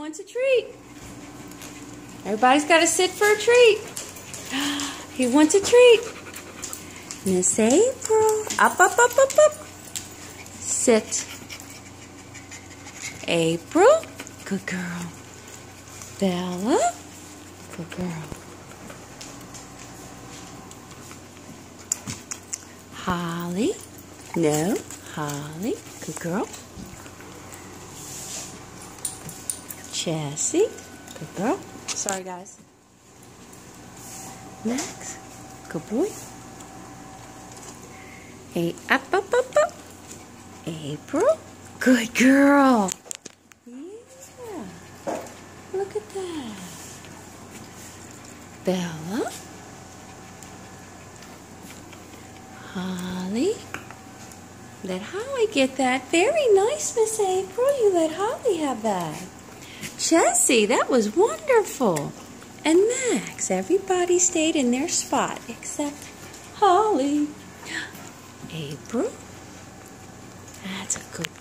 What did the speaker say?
wants a treat? Everybody's got to sit for a treat. He wants a treat. Miss April. Up, up, up, up, up. Sit. April. Good girl. Bella. Good girl. Holly. No. Holly. Good girl. Jessie. Good girl. Sorry, guys. Max. Good boy. Hey, up, up, up, up. April. Good girl. Yeah. Look at that. Bella. Holly. Let Holly get that. Very nice, Miss April. You let Holly have that. Jessie, that was wonderful. And Max, everybody stayed in their spot except Holly. April. That's a good